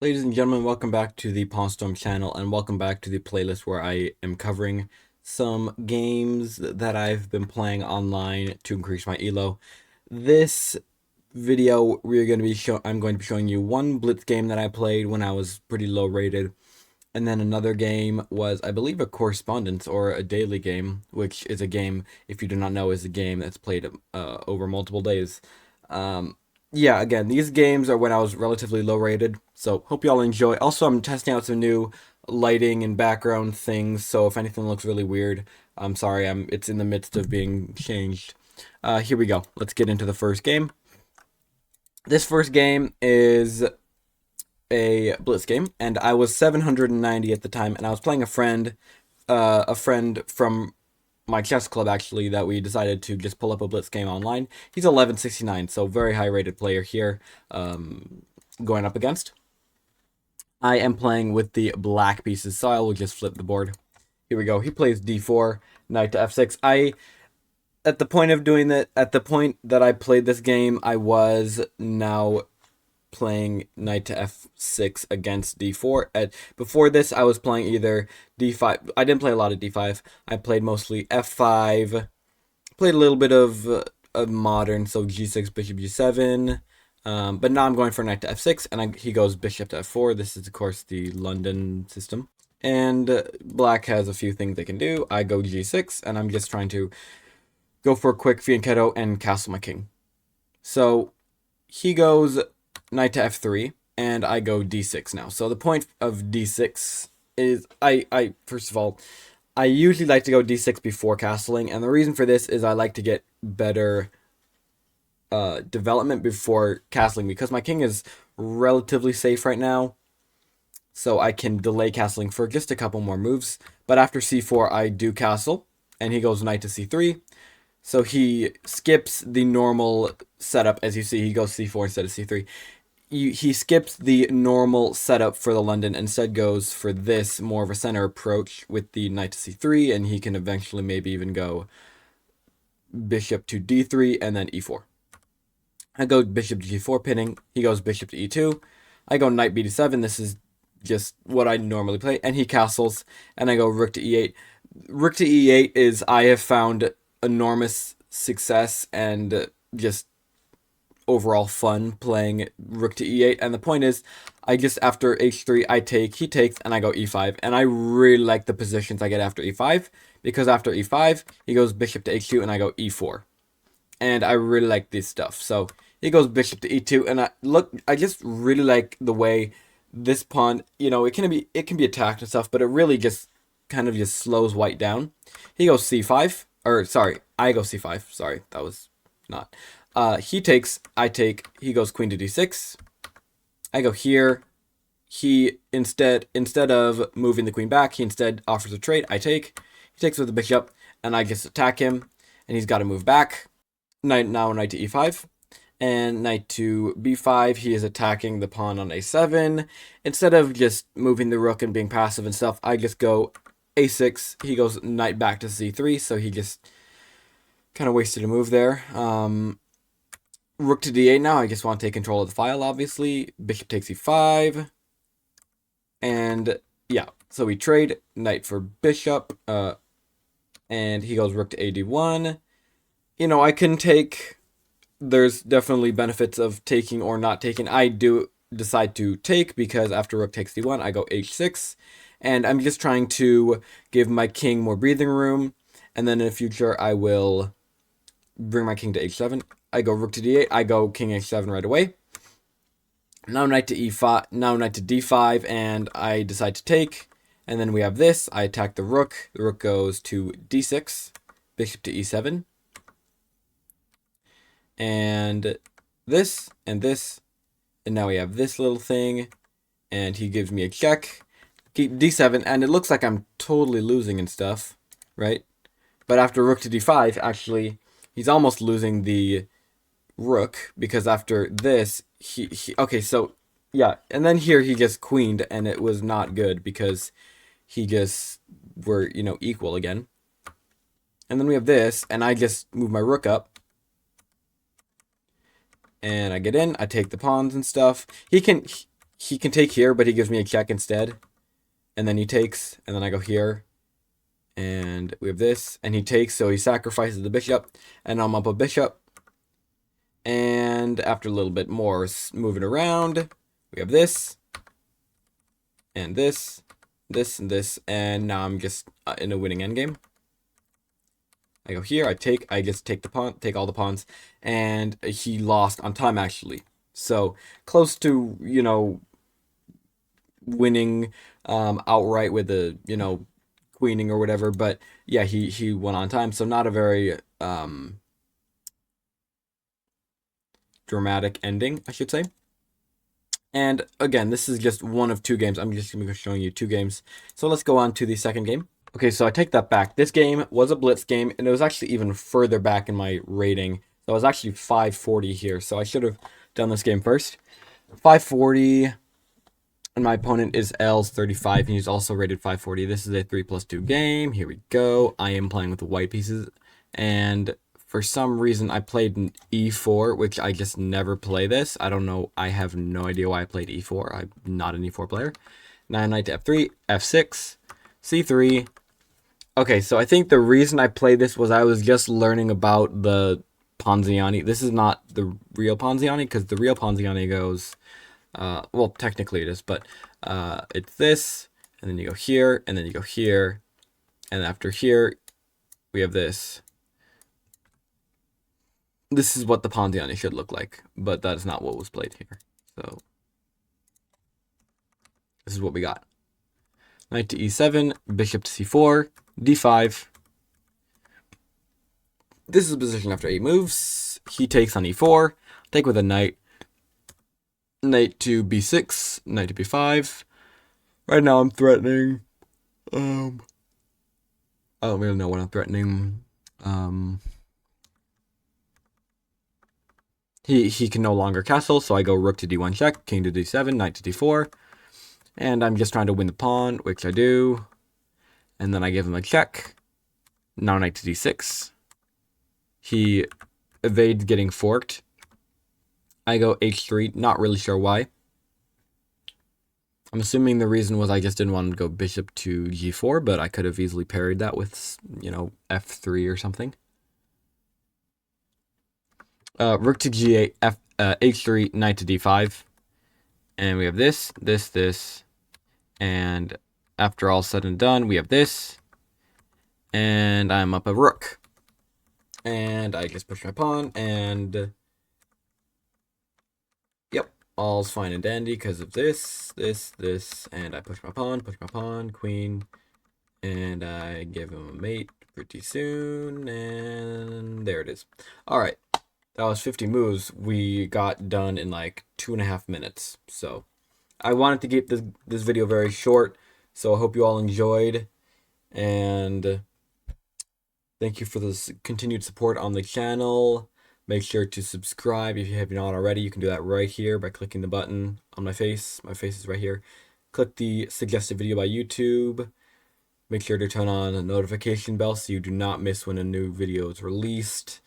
Ladies and gentlemen, welcome back to the PawnStorm channel, and welcome back to the playlist where I am covering some games that I've been playing online to increase my elo. This video, I'm going to be showing you one Blitz game that I played when I was pretty low rated, and then another game was, I believe, a correspondence or a daily game, which is a game, if you do not know, is a game that's played over multiple days. Yeah, again, these games are when I was relatively low rated, so hope y'all enjoy. Also, I'm testing out some new lighting and background things, so if anything looks really weird, I'm sorry, it's in the midst of being changed. Here we go. Let's get into the first game. This first game is a Blitz game, and I was 790 at the time, and I was playing a friend from my chess club, actually, that we decided to just pull up a Blitz game online. He's 1169, so very high rated player here, going up against. I am playing with the black pieces, so I will just flip the board. Here we go. He plays d4, knight to f6. At the point that I played this game, I was now playing knight to f6 against d4. Before this, I was playing either d5. I didn't play a lot of d5. I played mostly f5. Played a little bit of modern, so g6, bishop g7. But now I'm going for knight to f6, and he goes bishop to f4. This is, of course, the London system. And black has a few things they can do. I go g6, and I'm just trying to go for a quick fianchetto and castle my king. So he goes knight to f3, and I go d6 now. So the point of d6 is, first of all, I usually like to go d6 before castling, and the reason for this is I like to get better development before castling, because my king is relatively safe right now, so I can delay castling for just a couple more moves. But after c4, I do castle, and he goes knight to c3. So he skips the normal setup. As you see, he goes c4 instead of c3. He skips the normal setup for the London, instead goes for this more of a center approach with the knight to c3, and he can eventually maybe even go bishop to d3 and then e4. I go bishop to g4 pinning. He goes bishop to e2. I go knight b7. This is just what I normally play, and he castles, and I go rook to e8. Rook to e8 is, I have found, enormous success and just overall fun playing rook to e8. And the point is, I just, after h3, I take, he takes, and I go e5. And I really like the positions I get after e5, because after e5, he goes bishop to h2, and I go e4. And I really like this stuff. So he goes bishop to e2, and I just really like the way this pawn, it can be attacked and stuff, but it really just kind of just slows white down. He goes c5, or sorry, I go c5. Sorry, that was not. He takes, I take, he goes queen to d6. I go here. He instead of moving the queen back, he instead offers a trade. I take. He takes with the bishop, and I just attack him, and he's got to move back. Knight to e5, and knight to b5. He is attacking the pawn on a7. Instead of just moving the rook and being passive and stuff, I just go a6. He goes knight back to c3, so he just kind of wasted a move there. Rook to d8 now. I just want to take control of the file, obviously. Bishop takes e5. And yeah, so we trade knight for bishop. And he goes rook to ad1. I can take. There's definitely benefits of taking or not taking. I do decide to take, because after rook takes d1, I go h6. And I'm just trying to give my king more breathing room. And then in the future, I will bring my king to h7. I go rook to d8. I go king h7 right away. Now knight to e5. Now knight to d5, and I decide to take. And then we have this. I attack the rook. The rook goes to d6. Bishop to e7. And this, and this. And now we have this little thing. And he gives me a check. Keep d7, and it looks like I'm totally losing and stuff, right? But after rook to d5, actually, he's almost losing the rook, because after this, okay, so, yeah, and then here he just queened, and it was not good, because he just were, equal again. And then we have this, and I just move my rook up, and I get in, I take the pawns and stuff. he can take here, but he gives me a check instead. And then he takes, and then I go here. And we have this, and he takes, so he sacrifices the bishop, and I'm up a bishop. And after a little bit more moving around, we have this, and this, this, and this, and now I'm just in a winning endgame. I go here, I just take the pawn, take all the pawns, and he lost on time actually. So close to, winning outright with the, queening or whatever, but yeah, he won on time, so not a very dramatic ending, I should say. And again, this is just one of two games. I'm just going to be showing you two games. So let's go on to the second game. Okay, so I take that back. This game was a blitz game, and it was actually even further back in my rating. So I was actually 540 here, so I should have done this game first. 540, and my opponent is L's 35, and he's also rated 540. This is a 3+2 game. Here we go. I am playing with the white pieces, and for some reason I played an E4, which I just never play this. I don't know. I have no idea why I played E4. I'm not an E4 player. Now knight to F3, F6, C3. Okay, so I think the reason I played this was I was just learning about the Ponziani. This is not the real Ponziani, because the real Ponziani goes, well, technically it is, but it's this, and then you go here, and then you go here, and after here, we have this. This is what the Ponziani should look like, but that is not what was played here. So this is what we got. Knight to E7, bishop to C4, D5. This is the position after 8 moves. He takes on E4, take with a knight. Knight to B6, knight to B5. Right now I'm threatening. I don't really know what I'm threatening. He can no longer castle, so I go rook to D1 check, king to D7, knight to D4. And I'm just trying to win the pawn, which I do. And then I give him a check. Now knight to D6. He evades getting forked. I go H3, not really sure why. I'm assuming the reason was I just didn't want to go bishop to G4, but I could have easily parried that with, F3 or something. Rook to G8, H3, knight to D5. And we have this, this, this. And after all said and done, we have this. And I'm up a rook. And I just push my pawn, and yep, all's fine and dandy because of this, this, and I push my pawn, queen, and I give him a mate pretty soon, and there it is. All right, that was 50 moves. We got done in like 2.5 minutes. So I wanted to keep this video very short, so I hope you all enjoyed, and thank you for this continued support on the channel. Make sure to subscribe if you have not already. You can do that right here by clicking the button on my face. My face is right here. Click the suggested video by YouTube. Make sure to turn on a notification bell so you do not miss when a new video is released.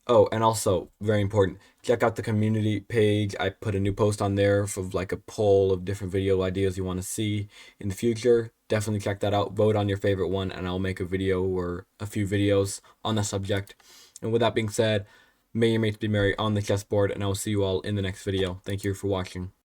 Oh, and also, very important, check out the community page. I put a new post on there for like a poll of different video ideas you want to see in the future. Definitely check that out. Vote on your favorite one, and I'll make a video or a few videos on the subject. And with that being said, may your mates be merry on the chessboard, and I will see you all in the next video. Thank you for watching.